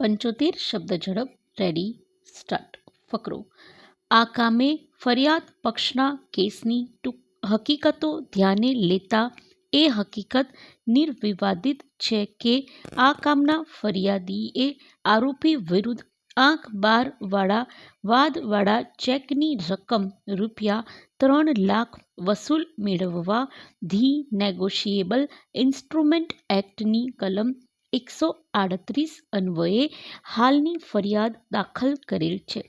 75 શબ્દ ઝડપ ready start. ફકરો. આ કામે ફરિયાદ પક્ષના કેસની હકીકતો ધ્યાને લેતા એ હકીકત નિર્વિવાદિત છે કે આ કામના ફરિયાદીએ આરોપી વિરુદ્ધ આંક 12 વાળા વાદવાળા ચેકની રકમ ₹3 લાખ વસૂલ મેળવવા ધી નેગોશિયેબલ ઇન્સ્ટ્રુમેન્ટ એક્ટની કલમ 138 અન્વયે હાલની ફરિયાદ દાખલ કરેલ છે.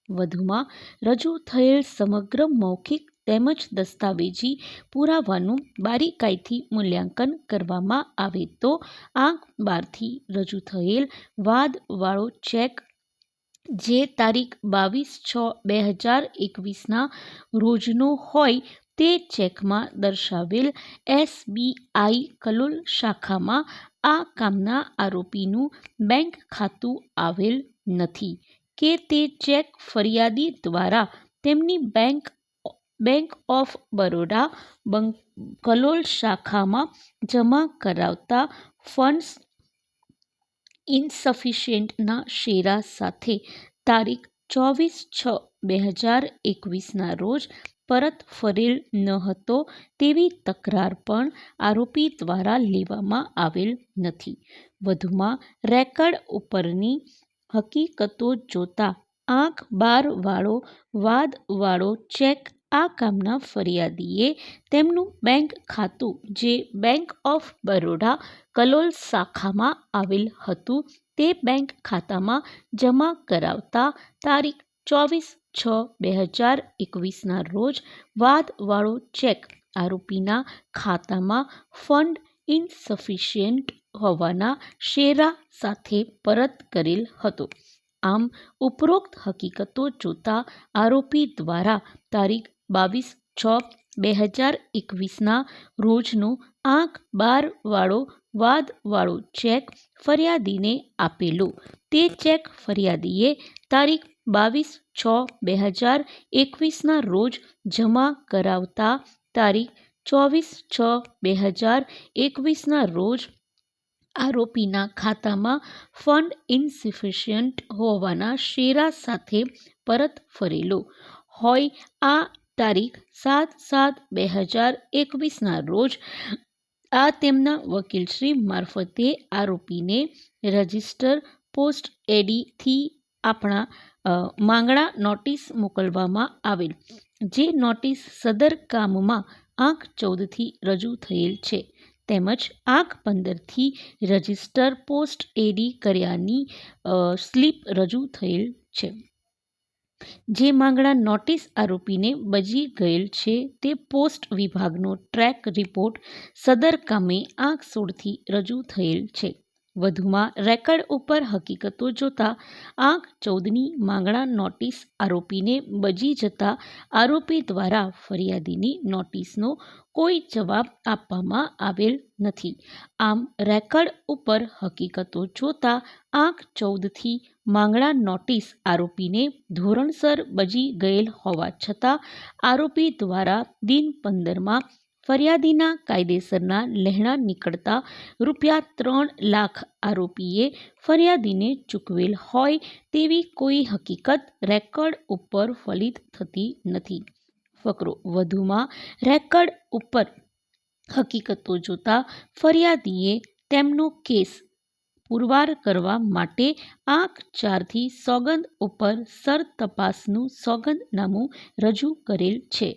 વધુમાં રજૂ થયેલ સમગ્ર મૌખિક તેમજ દસ્તાવેજી પુરાવાનું બારીકાઈથી મૂલ્યાંકન કરવામાં આવે તો આંક 12થી રજૂ થયેલ વાદવાળો ચેક જે તારીખ 22/6/2021ના રોજનો હોય તે ચેકમાં દર્શાવેલ SBI કલોલ શાખામાં આ કામના આરોપીનું બેંક ખાતું આવેલ નથી કે તે ચેક ફરિયાદી દ્વારા તેમની બેંક ઓફ બરોડા કલોલ શાખામાં જમા કરાવતા ફંડ્સ ઇનસફિશિયન્ટના શેરા સાથે તારીખ 24/6/2021ના રોજ પરત ફરેલ ન હતો તેવી તકરાર પણ આરોપી દ્વારા લેવામાં આવેલ નથી. વધુમાં રેકર્ડ ઉપરની હકીકતો જોતા આંક 12 વાળો વાદવાળો ચેક આ કામના ફરિયાદીએ તેમનું બેંક ખાતું જે બેંક ઓફ બરોડા કલોલ શાખામાં આવેલ હતું તે બેંક ખાતામાં જમા કરાવતા તારીખ 24/6/2021ના રોજ વાદવાળો ચેક આરોપીના ખાતામાં ફંડ ઇનસફિશિયન્ટ હોવાના શેરા સાથે પરત કરેલ હતો. આમ ઉપરોક્ત હકીકતો જોતા આરોપી દ્વારા તારીખ 22/6/2021ના રોજનો આંક 12 વાળો વાદવાળો ચેક ફરિયાદીને આપેલો તે ચેક ફરિયાદીએ તારીખ 22/6/2021ના રોજ જમા કરાવતા તારીખ 24/6/2021ના રોજ આરોપીના ખાતામાં ફંડ ઇનસફિશિયન્ટ હોવાના શેરા સાથે પરત ફરેલો હોય આ તારીખ 7/7/2021ના રોજ આ તેમના વકીલશ્રી મારફતે આરોપીને રજિસ્ટર પોસ્ટ એડીથી આપણા માંગણા નોટિસ મોકલવામાં આવેલ જે નોટિસ સદર કામમાં આંક 14થી રજૂ થયેલ છે તેમજ આંક 15થી રજિસ્ટર પોસ્ટ એડી કર્યાની સ્લીપ રજૂ થયેલ છે. જે માંગણા નોટિસ આરોપીને બજી ગયેલ છે તે પોસ્ટ વિભાગનો ટ્રેક રિપોર્ટ સદર કામે આંક 16થી રજૂ થયેલ છે. વધુમાં રેકર્ડ ઉપર હકીકતો જોતા આંક 14ની માંગણા નોટિસ આરોપીને બજી જતા આરોપી દ્વારા ફરિયાદીની નોટિસનો કોઈ જવાબ આપવામાં આવેલ નથી. આમ રેકર્ડ ઉપર હકીકતો જોતા આંક 14થી માંગણા નોટિસ આરોપીને ધોરણસર બજી ગયેલ હોવા છતાં આરોપી દ્વારા દિન 15માં ફરિયાદીના કાયદેસરના લહેણા નીકળતા ₹3 લાખ આરોપીએ ફરિયાદીને ચૂકવેલ હોય તેવી કોઈ હકીકત રેકર્ડ ઉપર ફલિત થતી નથી. ફકરો. વધુમાં રેકર્ડ ઉપર હકીકતો જોતા ફરિયાદીએ તેમનો કેસ પુરવાર કરવા માટે આંક 4થી સોગંદ ઉપર સરતપાસનું સોગંદનામું રજૂ કરેલ છે.